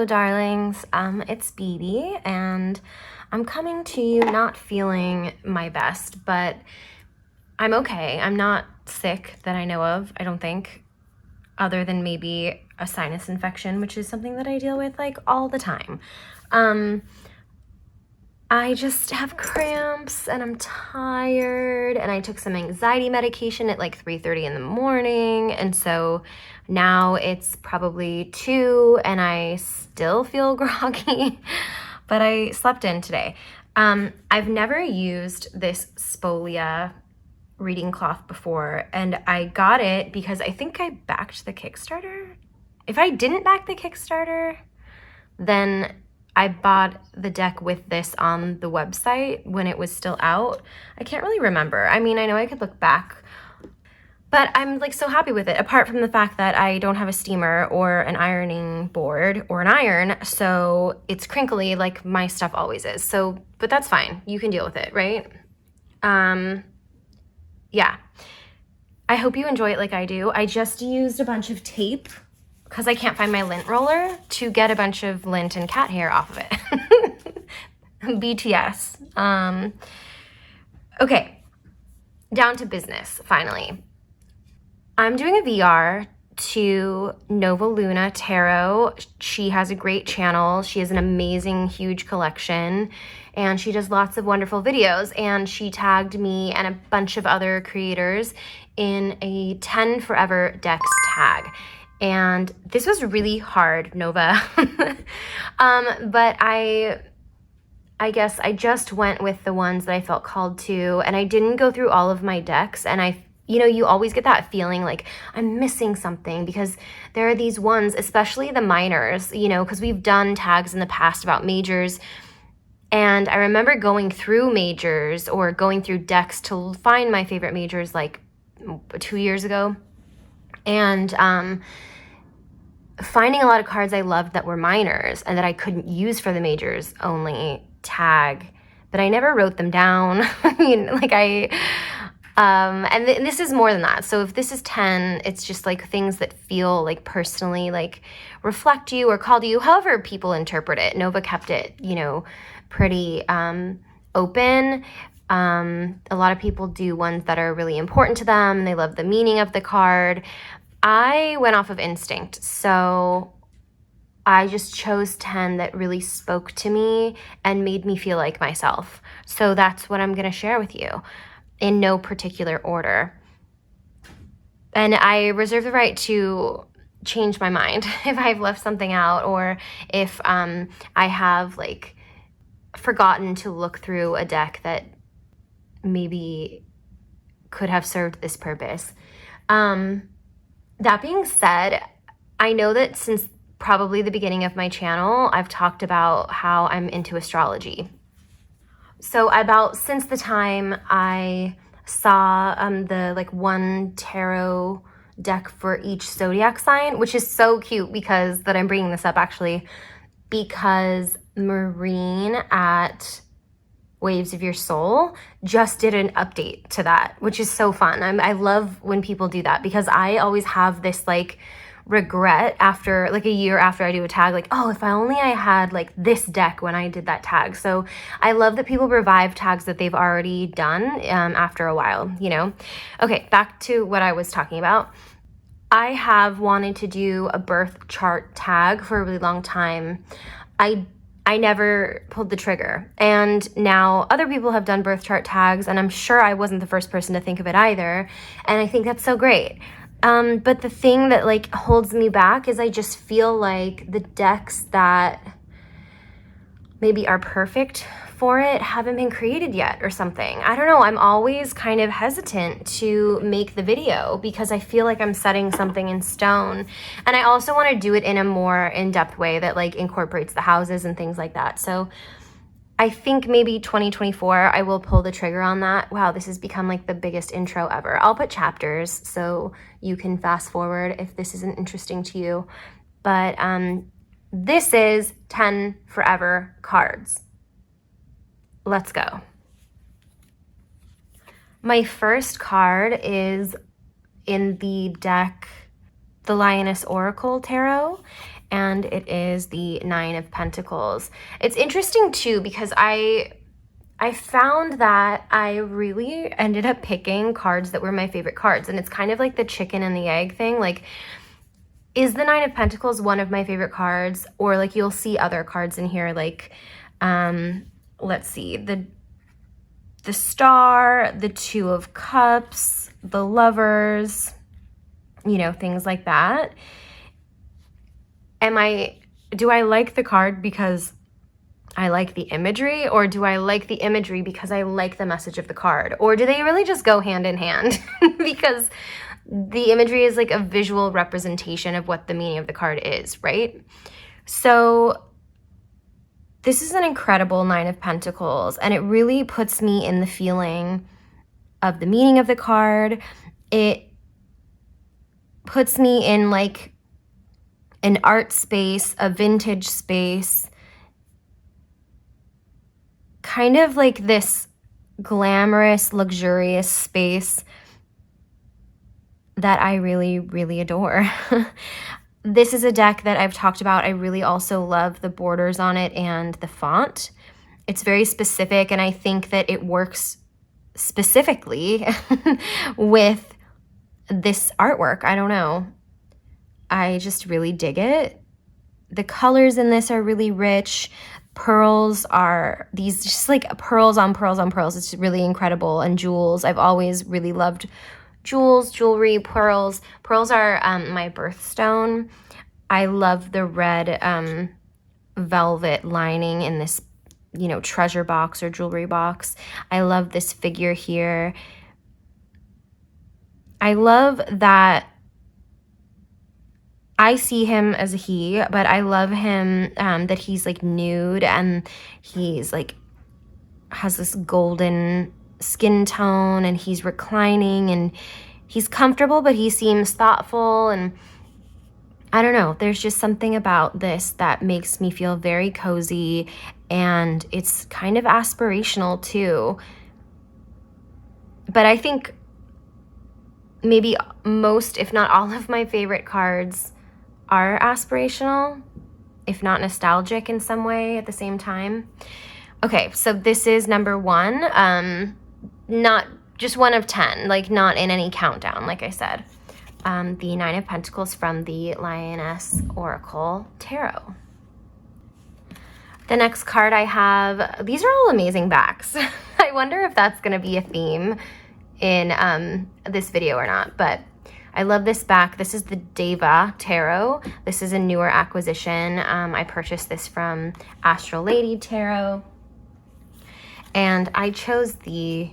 Hello, darlings. It's BB, and I'm coming to you not feeling my best, but I'm okay. I'm not sick that I know of, I don't think, other than maybe a sinus infection, which is something that I deal with like all the time. I just have cramps and I'm tired, and I took some anxiety medication at like 3:30 in the morning, and so now it's probably 2 and I still feel groggy, but I slept in today. I've never used this Spolia reading cloth before, and I got it because I think I backed the Kickstarter. If I didn't back the Kickstarter, then I bought the deck with this on the website when it was still out. I can't really remember. I mean, I know I could look back, but I'm like so happy with it, apart from the fact that I don't have a steamer or an ironing board or an iron, so it's crinkly like my stuff always is. So, but that's fine. You can deal with it, right? Yeah. I hope you enjoy it like I do. I just used a bunch of tape because I can't find my lint roller to get a bunch of lint and cat hair off of it. BTS. Okay, down to business, finally. I'm doing a VR to Nova Luna Tarot. She has a great channel. She has an amazing, huge collection, and she does lots of wonderful videos, and she tagged me and a bunch of other creators in a 10 Forever Decks tag. And this was really hard, Nova. But I guess I just went with the ones that I felt called to, and I didn't go through all of my decks. And you always get that feeling like I'm missing something, because there are these ones, especially the minors, because we've done tags in the past about majors. And I remember going through majors or going through decks to find my favorite majors like 2 years ago. And finding a lot of cards I loved that were minors and that I couldn't use for the majors only tag, but I never wrote them down. And this is more than that. So if this is 10, it's just like things that feel like personally like reflect you or call to you, however people interpret it. Nova kept it, pretty open. A lot of people do ones that are really important to them. They love the meaning of the card. I went off of instinct, so I just chose 10 that really spoke to me and made me feel like myself. So that's what I'm going to share with you in no particular order. And I reserve the right to change my mind if I've left something out, or if I have like forgotten to look through a deck that maybe could have served this purpose. That being said, I know that since probably the beginning of my channel, I've talked about how I'm into astrology. So since the time I saw the like one tarot deck for each zodiac sign, which is so cute because that I'm bringing this up actually, because Maureen at Waves of Your Soul just did an update to that, which is so fun. I love when people do that, because I always have this like regret after like a year after I do a tag, like, oh, if I had like this deck when I did that tag. So I love that people revive tags that they've already done after a while, Okay, back to what I was talking about. I have wanted to do a birth chart tag for a really long time. I never pulled the trigger, and now other people have done birth chart tags, and I'm sure I wasn't the first person to think of it either, and I think that's so great. But the thing that like holds me back is I just feel like the decks that maybe are perfect for it haven't been created yet or something. I don't know. I'm always kind of hesitant to make the video because I feel like I'm setting something in stone. And I also want to do it in a more in-depth way that like incorporates the houses and things like that. So I think maybe 2024, I will pull the trigger on that. Wow, this has become like the biggest intro ever. I'll put chapters so you can fast forward if this isn't interesting to you. But this is 10 Forever cards. Let's go. My first card is in the deck, the Lioness Oracle Tarot, and it is the Nine of Pentacles. It's interesting too because I found that I really ended up picking cards that were my favorite cards, and it's kind of like the chicken and the egg thing. Like, is the Nine of Pentacles one of my favorite cards? Or like you'll see other cards in here like, let's see, the Star, the Two of Cups, the Lovers, you know, things like that. Do I like the card because I like the imagery, or do I like the imagery because I like the message of the card? Or do they really just go hand in hand? Because the imagery is like a visual representation of what the meaning of the card is, right? So this is an incredible Nine of Pentacles, and it really puts me in the feeling of the meaning of the card. It puts me in like an art space, a vintage space, kind of like this glamorous, luxurious space that I really, really adore. This is a deck that I've talked about. I really also love the borders on it and the font. It's very specific, and I think that it works specifically with this artwork. I don't know. I just really dig it. The colors in this are really rich. Pearls are these just like pearls on pearls on pearls. It's really incredible. And jewels. I've always really loved jewels, jewelry, pearls. Pearls are my birthstone. I love the red velvet lining in this, you know, treasure box or jewelry box. I love this figure here. I love that I see him as a he, but I love him that he's like nude, and he's like has this golden skin tone, and he's reclining, and he's comfortable, but he seems thoughtful. And I don't know, there's just something about this that makes me feel very cozy, and it's kind of aspirational too. But I think maybe most, if not all of my favorite cards are aspirational, if not nostalgic in some way at the same time. Okay, so this is number 1. Not just 1 of 10, like not in any countdown, like I said. The Nine of Pentacles from the Lioness Oracle Tarot. The next card I have, these are all amazing backs. I wonder if that's going to be a theme in this video or not, but I love this back. This is the Deva Tarot. This is a newer acquisition. I purchased this from Astral Lady Tarot. And I chose the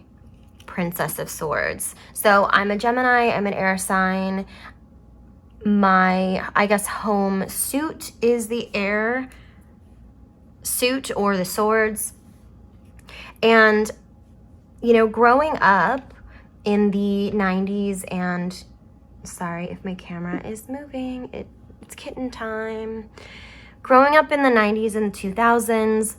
Princess of Swords. So I'm a Gemini, I'm an air sign. My, I guess, home suit is the air suit or the swords. And, you know, growing up in the 90s and sorry if my camera is moving. It's kitten time. Growing up in the 90s and 2000s,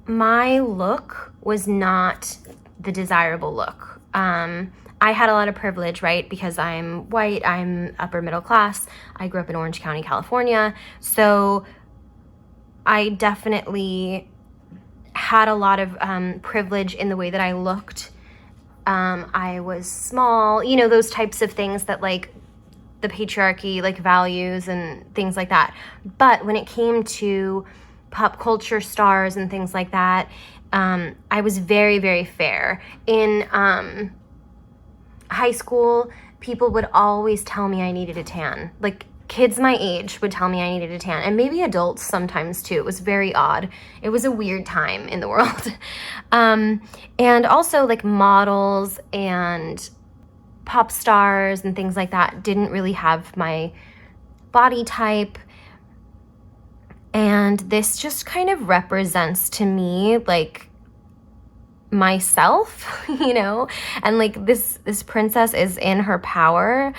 my look was not the desirable look. I had a lot of privilege, right? Because I'm white, I'm upper middle class. I grew up in Orange County, California. So I definitely had a lot of privilege in the way that I looked. I was small, you know, those types of things that like the patriarchy like values and things like that. But when it came to pop culture stars and things like that, I was very, very fair. In high school, people would always tell me I needed a tan. Like kids my age would tell me I needed a tan, and maybe adults sometimes too. It was very odd. It was a weird time in the world. And also like models and pop stars and things like that didn't really have my body type. And this just kind of represents to me like myself, you know, and like this princess is in her power,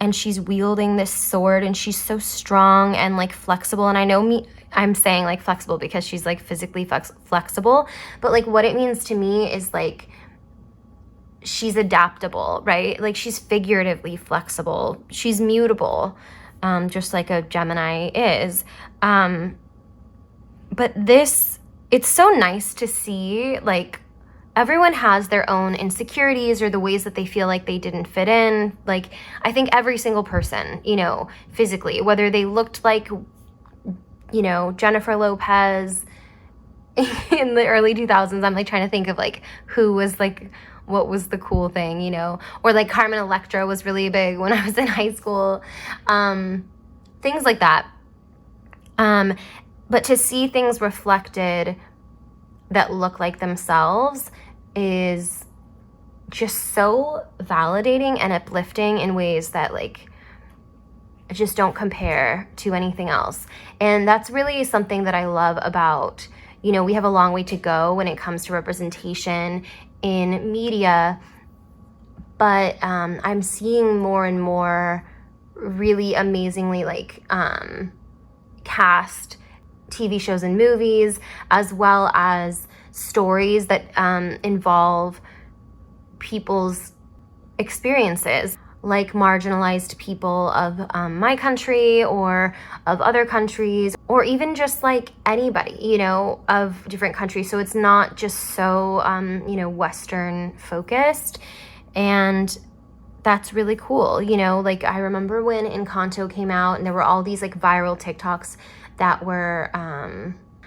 and she's wielding this sword, and she's so strong and like flexible. And I know I'm saying like flexible because she's like physically flexible, but like what it means to me is like she's adaptable, right? Like she's figuratively flexible. She's mutable. just like a Gemini is. But this, it's so nice to see, like, everyone has their own insecurities or the ways that they feel like they didn't fit in. Like, I think every single person, you know, physically, whether they looked like, you know, Jennifer Lopez in the early 2000s, I'm like trying to think of like who was like, what was the cool thing, you know, or like Carmen Electra was really big when I was in high school, things like that. But to see things reflected that look like themselves is just so validating and uplifting in ways that like just don't compare to anything else. And that's really something that I love about, you know, we have a long way to go when it comes to representation in media, but I'm seeing more and more really amazingly like cast TV shows and movies, as well as stories that involve people's experiences, like marginalized people of my country or of other countries, or even just like anybody, you know, of different countries. So it's not just so, you know, Western focused. And that's really cool. You know, like I remember when Encanto came out and there were all these like viral TikToks that were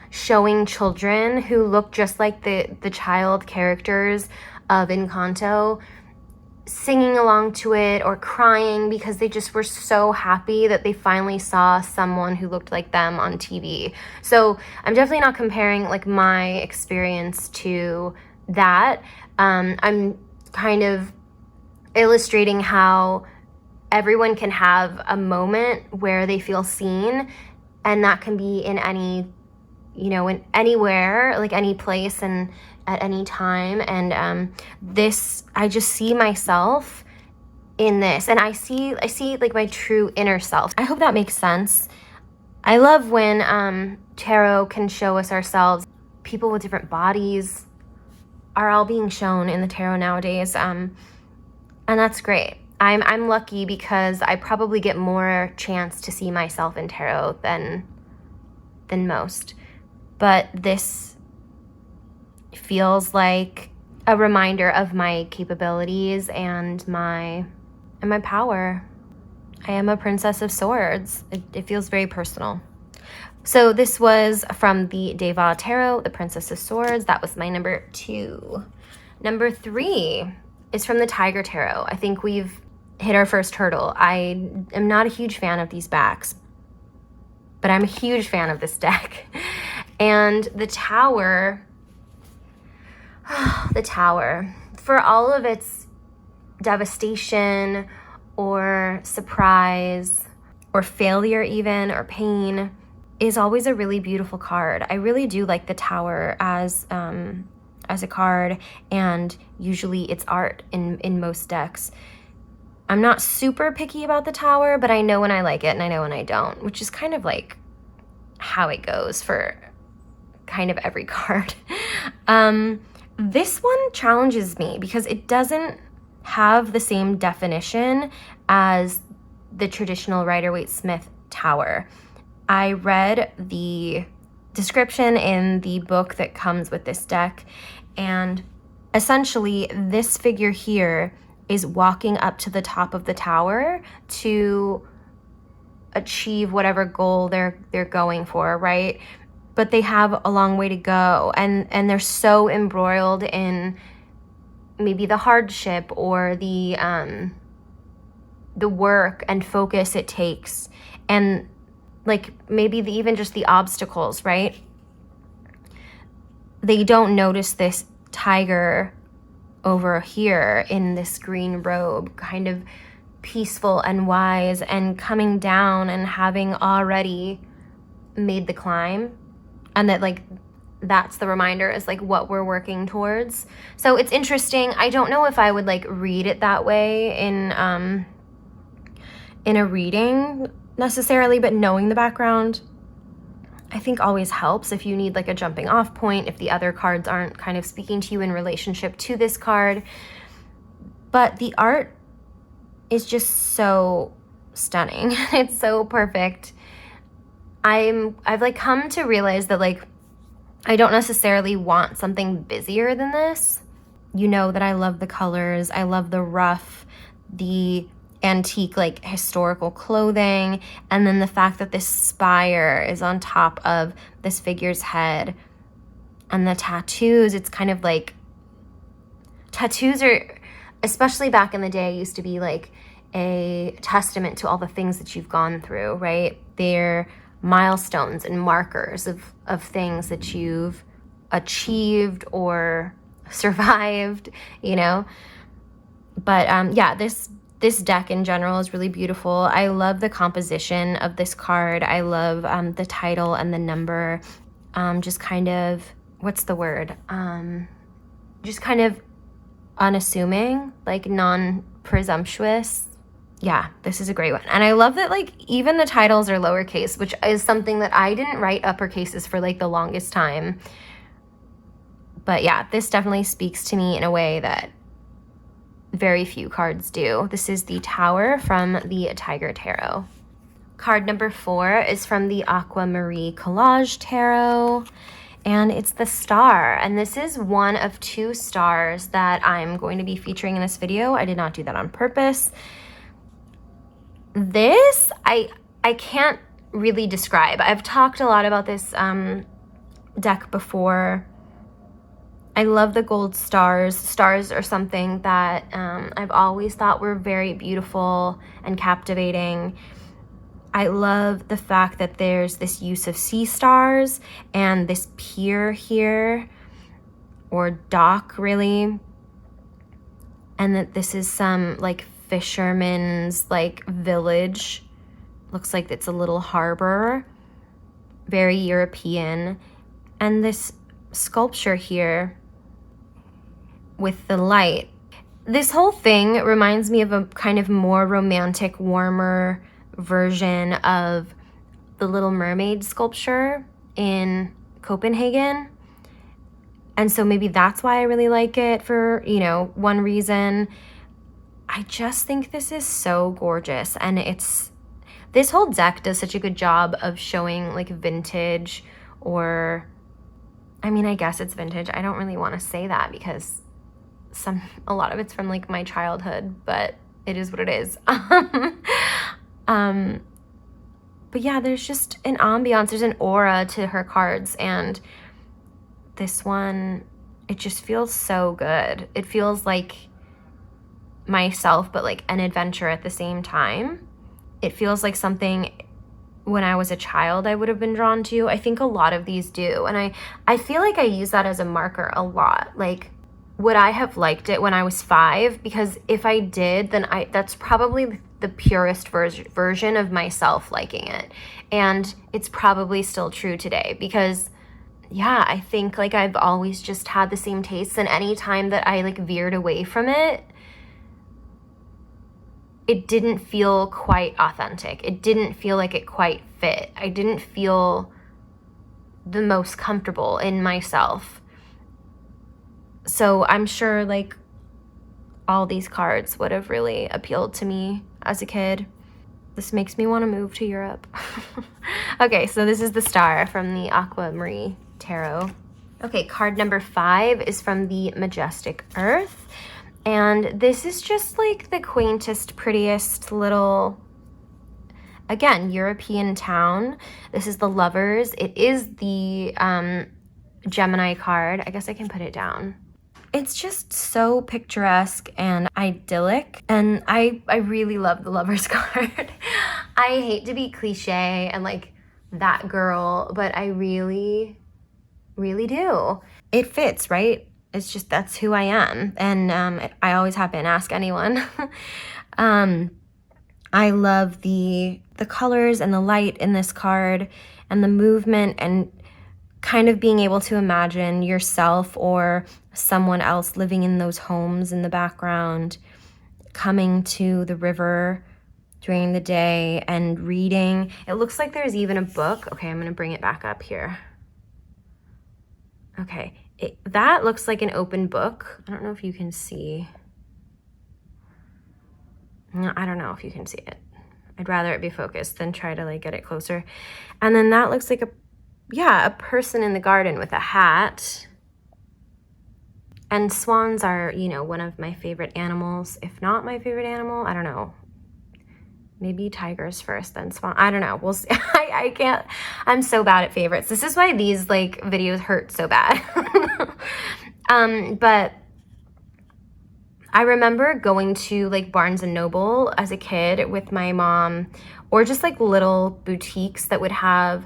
showing children who looked just like the child characters of Encanto singing along to it or crying because they just were so happy that they finally saw someone who looked like them on TV. So I'm definitely not comparing like my experience to that. I'm kind of illustrating how everyone can have a moment where they feel seen, and that can be in any, you know, in anywhere, like any place and at any time. And this, I just see myself in this, and I see like my true inner self. I hope that makes sense. I love when tarot can show us ourselves. People with different bodies are all being shown in the tarot nowadays, and that's great. I'm lucky because I probably get more chance to see myself in tarot than most. But this feels like a reminder of my capabilities and my power. I am a Princess of Swords. It feels very personal. So this was from the Deva Tarot, the Princess of Swords. That was my number 2. Number 3 is from the Tiger Tarot. I think we've hit our first hurdle. I am not a huge fan of these backs, but I'm a huge fan of this deck. And the Tower, for all of its devastation or surprise or failure even, or pain, is always a really beautiful card. I really do like the Tower as a card, and usually it's art in most decks. I'm not super picky about the Tower, but I know when I like it and I know when I don't, which is kind of like how it goes for kind of every card. This one challenges me because it doesn't have the same definition as the traditional Rider-Waite-Smith Tower. I read the description in the book that comes with this deck, and essentially this figure here is walking up to the top of the tower to achieve whatever goal they're going for, right? But they have a long way to go, and they're so embroiled in maybe the hardship or the work and focus it takes, and like maybe even just the obstacles, right? They don't notice this tiger over here in this green robe, kind of peaceful and wise and coming down and having already made the climb. And that like, that's the reminder, is like what we're working towards. So it's interesting. I don't know if I would like read it that way in a reading necessarily, but knowing the background I think always helps if you need like a jumping off point, if the other cards aren't kind of speaking to you in relationship to this card. But the art is just so stunning. It's so perfect. I've like come to realize that like I don't necessarily want something busier than this. You know that I love the colors. I love the rough, the antique, like historical clothing. And then the fact that this spire is on top of this figure's head. And the tattoos, it's kind of like, tattoos are, especially back in the day, used to be like a testament to all the things that you've gone through, right? They're milestones and markers of things that you've achieved or survived, you know? But yeah, this deck in general is really beautiful. I love the composition of this card. I love the title and the number. Just kind of, what's the word? Just kind of unassuming, like non-presumptuous. Yeah, this is a great one. And I love that like even the titles are lowercase, which is something that I didn't write uppercases for like the longest time. But yeah, this definitely speaks to me in a way that very few cards do. This is the Tower from the Tiger Tarot. Card number 4 is from the Aquamarine Collage Tarot, and it's the Star. And this is one of 2 stars that I'm going to be featuring in this video. I did not do that on purpose. This, I can't really describe. I've talked a lot about this deck before. I love the gold stars. Stars are something that I've always thought were very beautiful and captivating. I love the fact that there's this use of sea stars and this pier here, or dock really, and that this is some like fisherman's like village. Looks like it's a little harbor, very European. And this sculpture here with the light. This whole thing reminds me of a kind of more romantic, warmer version of the Little Mermaid sculpture in Copenhagen. And so maybe that's why I really like it for, you know, one reason. I just think this is so gorgeous. And this whole deck does such a good job of showing like vintage, or, I mean, I guess it's vintage. I don't really want to say that because a lot of it's from like my childhood, but it is what it is. But yeah, there's just an ambiance, there's an aura to her cards, and this one, it just feels so good. It feels like myself, but like an adventure at the same time. It feels like something when I was a child I would have been drawn to. I think a lot of these do, and I feel like I use that as a marker a lot. Like, would I have liked it when I was 5? Because if I did, then that's probably the purest version of myself liking it. And it's probably still true today because, yeah, I think like I've always just had the same tastes, and any time that I like veered away from it, it didn't feel quite authentic. It didn't feel like it quite fit. I didn't feel the most comfortable in myself. So I'm sure like all these cards would have really appealed to me as a kid. This makes me want to move to Europe. Okay, so this is the Star from the Aquamarine Tarot. Okay, card number 5 is from the Majestic Earth. And this is just like the quaintest, prettiest little, again, European town. This is the Lovers. It is the Gemini card. I guess I can put it down. It's just so picturesque and idyllic, and I really love the Lovers card. I hate to be cliche and like that girl, but I really, really do. It fits, right? It's just, that's who I am, and I always have been, ask anyone. I love the colors and the light in this card and the movement, and kind of being able to imagine yourself or someone else living in those homes in the background, coming to the river during the day and reading. It looks like there's even a book. Okay, I'm gonna bring it back up here. Okay, that looks like an open book. I don't know if you can see. No, I don't know if you can see it. I'd rather it be focused than try to like get it closer. And then that looks like a person in the garden with a hat. And swans are, you know, one of my favorite animals, if not my favorite animal. I don't know. Maybe tigers first, then swan. I don't know. We'll see. I can't. I'm so bad at favorites. This is why these like videos hurt so bad. But I remember going to like Barnes and Noble as a kid with my mom, or just like little boutiques that would have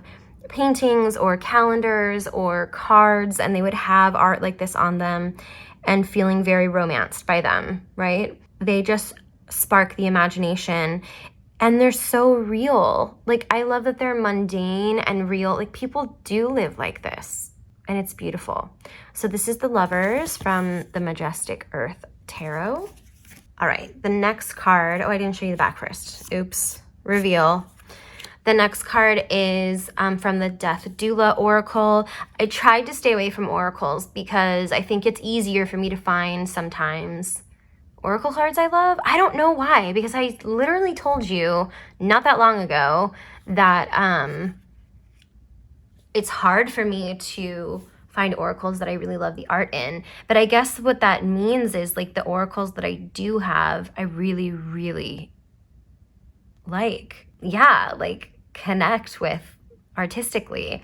paintings or calendars or cards, and they would have art like this on them, and feeling very romanced by them, right? They just spark the imagination, and they're so real. Like, I love that they're mundane and real. Like, people do live like this, and it's beautiful. So this is the Lovers from the Majestic Earth Tarot. All right, the next card. Oh, I didn't show you the back first. Oops, reveal. The next card is from the Death Doula Oracle. I tried to stay away from oracles because I think it's easier for me to find sometimes oracle cards I love. I don't know why, because I literally told you not that long ago that it's hard for me to find oracles that I really love the art in. But I guess what that means is like the oracles that I do have, I really, really like. Yeah, like connect with artistically.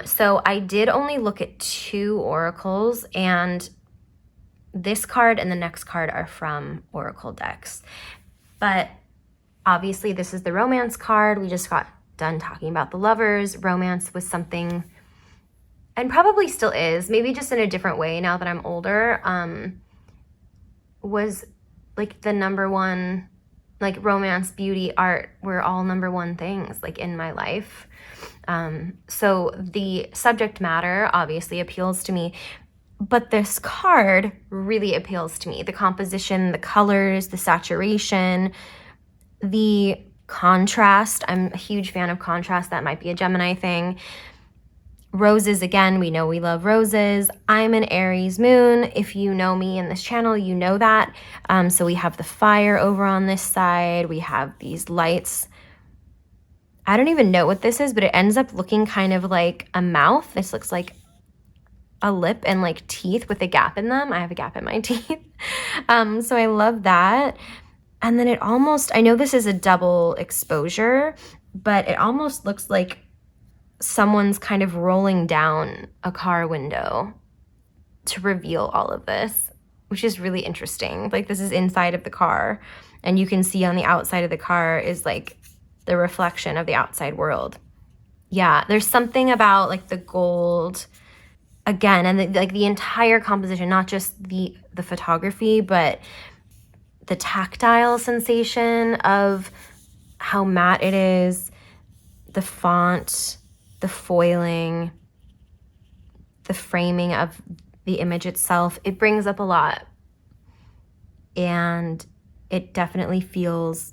So I did only look at 2 oracles, and this card and the next card are from oracle decks. But obviously this is the romance card. We just got done talking about the Lovers. Romance was something, and probably still is, maybe just in a different way now that I'm older, was like the number one, like romance, beauty, art were all number one things like in my life. So the subject matter obviously appeals to me, but this card really appeals to me. The composition, the colors, the saturation, the contrast. I'm a huge fan of contrast. That might be a Gemini thing. Roses, again, we know we love roses. I'm an Aries moon. If you know me in this channel, you know that. So we have the fire over on this side. We have these lights. I don't even know what this is, but it ends up looking kind of like a mouth. This looks like a lip and like teeth with a gap in them. I have a gap in my teeth. So I love that. And then it almost, I know this is a double exposure, but it almost looks like someone's kind of rolling down a car window to reveal all of this, which is really interesting. Like, this is inside of the car, and you can see on the outside of the car is like the reflection of the outside world. Yeah, there's something about like the gold again, and like the entire composition, not just the photography, but the tactile sensation of how matte it is, the font, the foiling, the framing of the image itself. It brings up a lot, and it definitely feels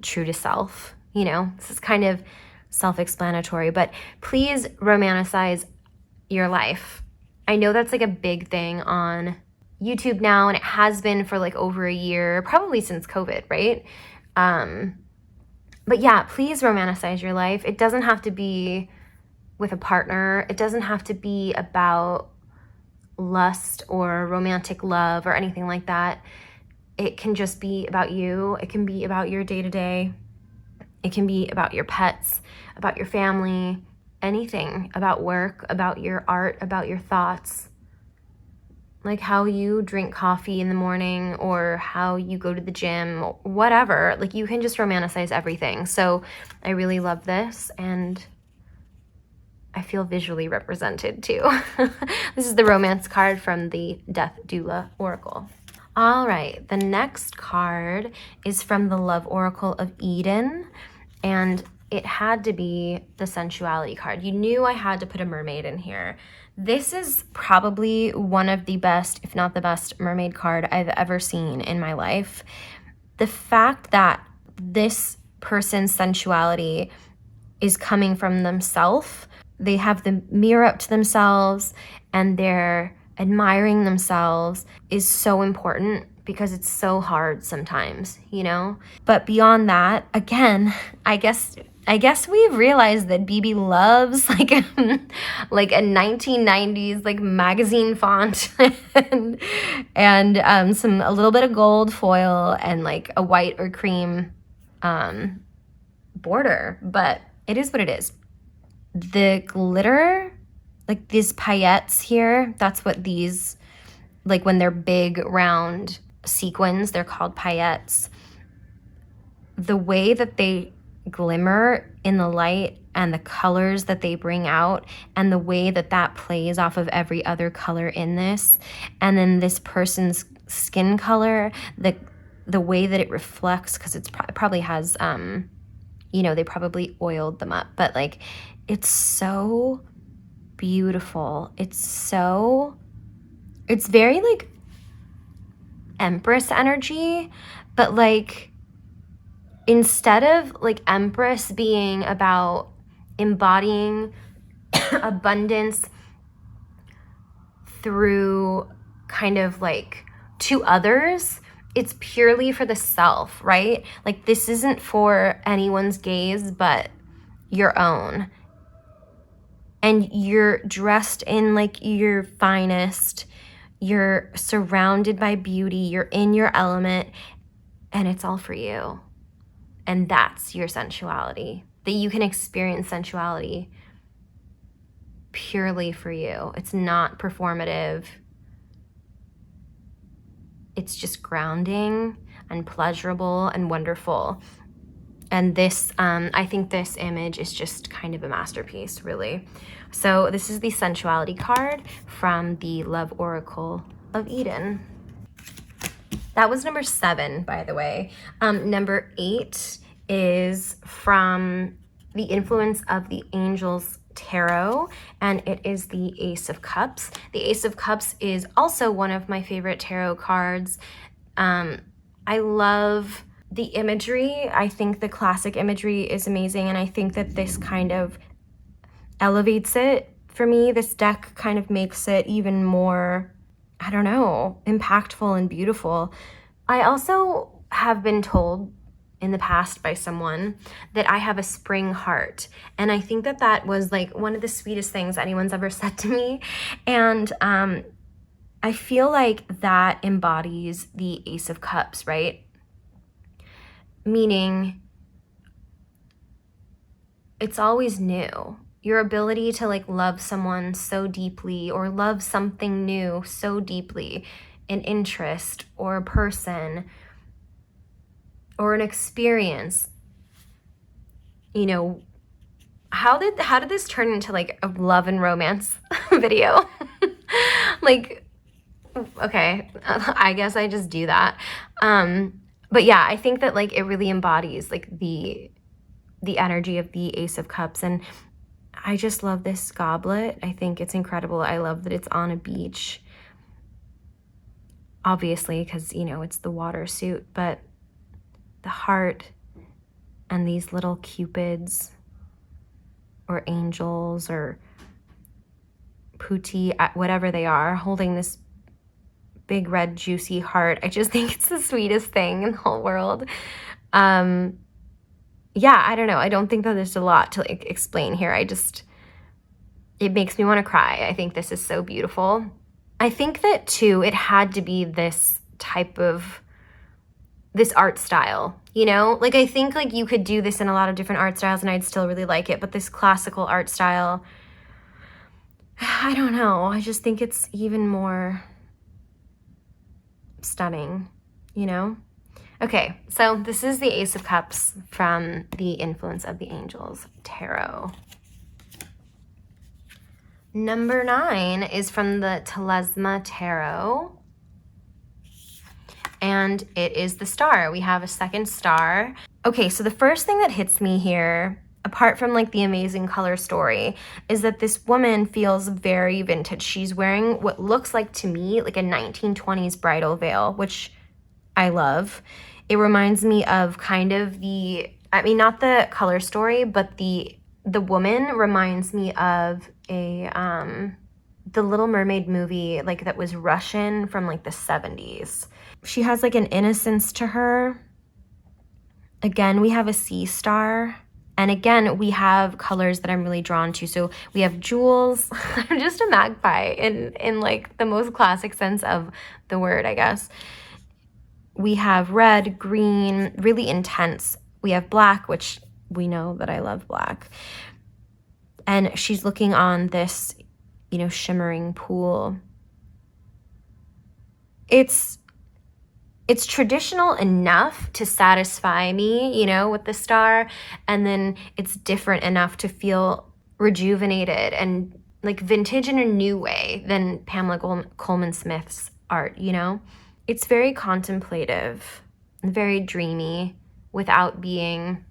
true to self. You know, this is kind of self-explanatory, but please romanticize your life. I know that's like a big thing on YouTube now, and it has been for like over a year, probably since COVID, right? But yeah, please romanticize your life. It doesn't have to be with a partner. It doesn't have to be about lust or romantic love or anything like that. It can just be about you. It can be about your day-to-day. It can be about your pets, about your family, anything, about work, about your art, about your thoughts. Like how you drink coffee in the morning or how you go to the gym, whatever. Like, you can just romanticize everything. So I really love this, and I feel visually represented too. This is the romance card from the Death Doula Oracle. All right, the next card is from the Love Oracle of Eden, and it had to be the Sensuality card. You knew I had to put a mermaid in here. This is probably one of the best, if not the best, mermaid card I've ever seen in my life. The fact that this person's sensuality is coming from themselves, they have the mirror up to themselves and they're admiring themselves, is so important because it's so hard sometimes, you know? But beyond that, again, I guess we've realized that BB loves like like a 1990s like magazine font and a little bit of gold foil and like a white or cream border, but it is what it is. The glitter, like these paillettes here, that's what these, like when they're big round sequins, they're called paillettes. The way that they glimmer in the light and the colors that they bring out and the way that that plays off of every other color in this, and then this person's skin color, the way that it reflects, because it probably has you know, they probably oiled them up, but like it's so beautiful. It's very like Empress energy, but like instead of like Empress being about embodying abundance through kind of like to others, it's purely for the self, right? Like this isn't for anyone's gaze but your own. And you're dressed in like your finest, you're surrounded by beauty, you're in your element, and it's all for you. And that's your sensuality, that you can experience sensuality purely for you. It's not performative. It's just grounding and pleasurable and wonderful. And this, I think this image is just kind of a masterpiece, really. So this is the Sensuality card from the Love Oracle of Eden. That was number 7, by the way. Number 8 is from the Influence of the Angels Tarot, and it is the Ace of Cups. The Ace of Cups is also one of my favorite tarot cards. I love the imagery. I think the classic imagery is amazing, and I think that this kind of elevates it for me. This deck kind of makes it even more, I don't know, impactful and beautiful. I also have been told in the past by someone that I have a spring heart, and I think that that was like one of the sweetest things anyone's ever said to me. And I feel like that embodies the Ace of Cups, right? Meaning it's always new. Your ability to like love someone so deeply, or love something new so deeply, an interest or a person or an experience. You know, how did this turn into like a love and romance video? Like, okay, I guess I just do that. But yeah, I think that like it really embodies like the energy of the Ace of Cups. And I just love this goblet. I think it's incredible. I love that it's on a beach, obviously, because, you know, it's the water suit, but the heart and these little cupids or angels or putti, whatever they are, holding this big red juicy heart. I just think it's the sweetest thing in the whole world. Yeah, I don't know. I don't think that there's a lot to like explain here. It makes me want to cry. I think this is so beautiful. I think that too, it had to be this art style, you know? Like I think like you could do this in a lot of different art styles and I'd still really like it, but this classical art style, I don't know. I just think it's even more stunning, you know? Okay, so this is the Ace of Cups from the Influence of the Angels Tarot. Number 9 is from the Telesma Tarot, and it is the Star. We have a second star. Okay, so the first thing that hits me here, apart from like the amazing color story, is that this woman feels very vintage. She's wearing what looks like to me like a 1920s bridal veil, which I love. It reminds me of kind of not the color story, but the woman reminds me of a the Little Mermaid movie, like that was Russian from like the 70s. She has like an innocence to her. Again, we have a sea star. And again, we have colors that I'm really drawn to. So we have jewels. I'm just a magpie in like the most classic sense of the word, I guess. We have red, green, really intense. We have black, which we know that I love black. And she's looking on this, you know, shimmering pool. It's traditional enough to satisfy me, you know, with the star. And then it's different enough to feel rejuvenated and like vintage in a new way than Pamela Coleman Smith's art, you know? It's very contemplative and very dreamy without being,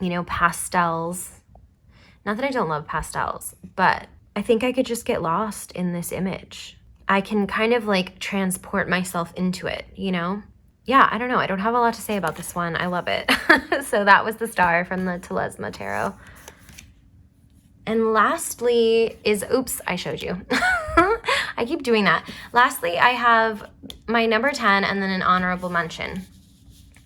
you know, pastels. Not that I don't love pastels, but I think I could just get lost in this image. I can kind of like transport myself into it, you know? Yeah, I don't know. I don't have a lot to say about this one. I love it. So that was the star from the Telesma Tarot. And lastly is, oops, I showed you. I keep doing that. Lastly, I have my number 10 and then an honorable mention.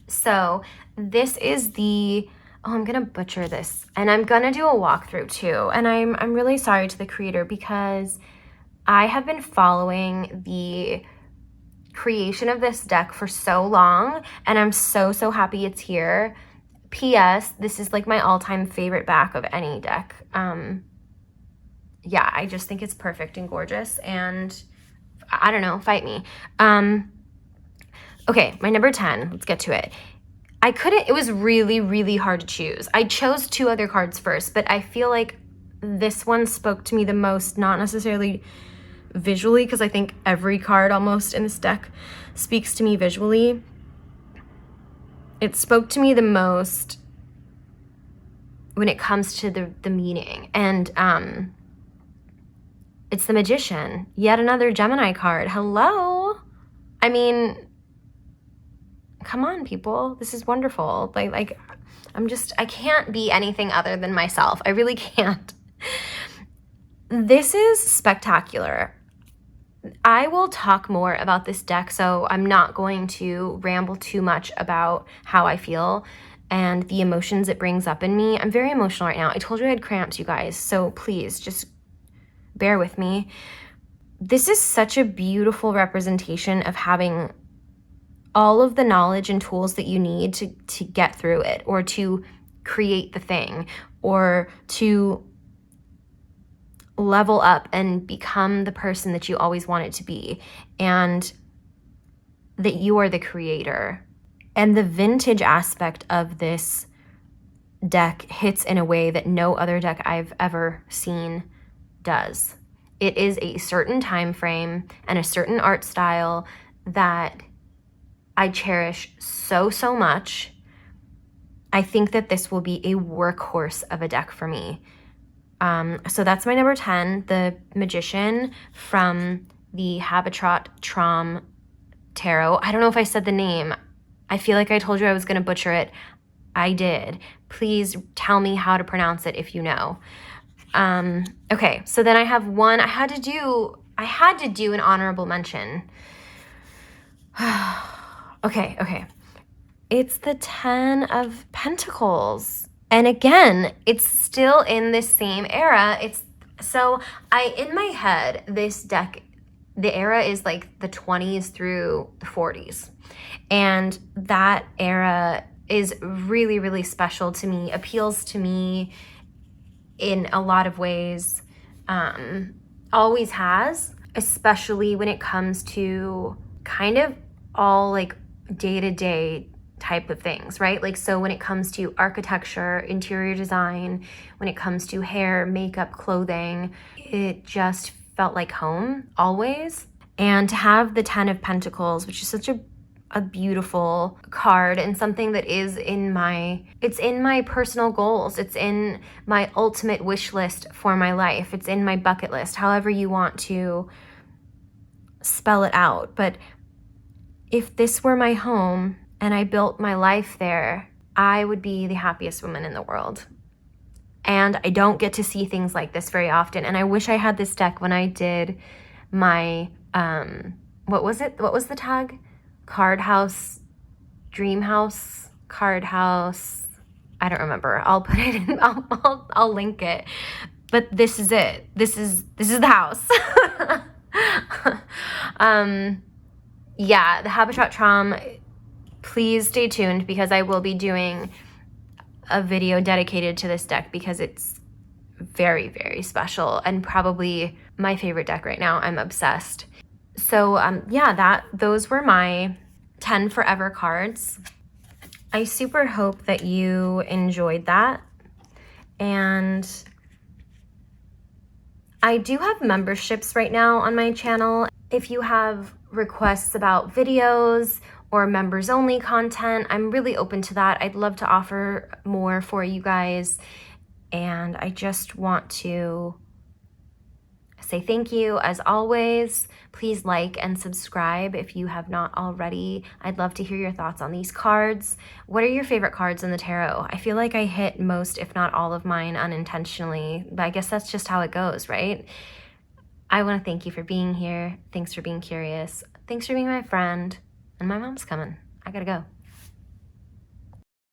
So this is the, oh, I'm gonna butcher this. And I'm gonna do a walkthrough too. And I'm really sorry to the creator because I have been following the creation of this deck for so long, and I'm so happy it's here. P.S. This is like my all-time favorite back of any deck. Yeah, I just think it's perfect and gorgeous, and I don't know, fight me. Okay, my number 10, let's get to it. It was really hard to choose. I chose 2 other cards first, but I feel like this one spoke to me the most, not necessarily visually, because I think every card almost in this deck speaks to me visually. It spoke to me the most when it comes to the meaning. And it's the Magician. Yet another Gemini card. Hello? I mean, come on, people. This is wonderful. Like I can't be anything other than myself. I really can't. This is spectacular. I will talk more about this deck, so I'm not going to ramble too much about how I feel and the emotions it brings up in me. I'm very emotional right now. I told you I had cramps, you guys, so please just bear with me. This is such a beautiful representation of having all of the knowledge and tools that you need to get through it, or to create the thing, or to level up and become the person that you always wanted to be, and that you are the creator. And the vintage aspect of this deck hits in a way that no other deck I've ever seen does. It is a certain time frame and a certain art style that I cherish so much. I think that this will be a workhorse of a deck for me. So that's my number 10, the Magician from the Habitat Trom Tarot. I don't know if I said the name. I feel like I told you I was going to butcher it. I did. Please tell me how to pronounce it if you know. Okay, so then I have one. I had to do an honorable mention. Okay. It's the 10 of Pentacles. And again, it's still in this same era. In my head, this deck, the era is like the 20s through the 40s. And that era is really special to me, appeals to me in a lot of ways, always has, especially when it comes to kind of all like day-to-day type of things, right? Like, so when it comes to architecture, interior design, when it comes to hair, makeup, clothing, it just felt like home always. And to have the 10 of Pentacles, which is such a beautiful card and something that is in my personal goals. It's in my ultimate wish list for my life. It's in my bucket list, however you want to spell it out. But if this were my home and I built my life there, I would be the happiest woman in the world. And I don't get to see things like this very often. And I wish I had this deck when I did my, what was it? What was the tag? Card House, Dream House, Card House. I don't remember. I'll put it in, I'll link it. But this is it. This is the house. Yeah, the Habitat Trom, please stay tuned because I will be doing a video dedicated to this deck because it's very, very special and probably my favorite deck right now. I'm obsessed. So yeah, those were my 10 forever cards. I super hope that you enjoyed that. And I do have memberships right now on my channel. If you have requests about videos or members only content, I'm really open to that. I'd love to offer more for you guys. And I just want to say thank you as always. Please like and subscribe if you have not already. I'd love to hear your thoughts on these cards. What are your favorite cards in the tarot? I feel like I hit most, if not all of mine unintentionally, but I guess that's just how it goes, right? I want to thank you for being here. Thanks for being curious. Thanks for being my friend. And my mom's coming. I gotta go.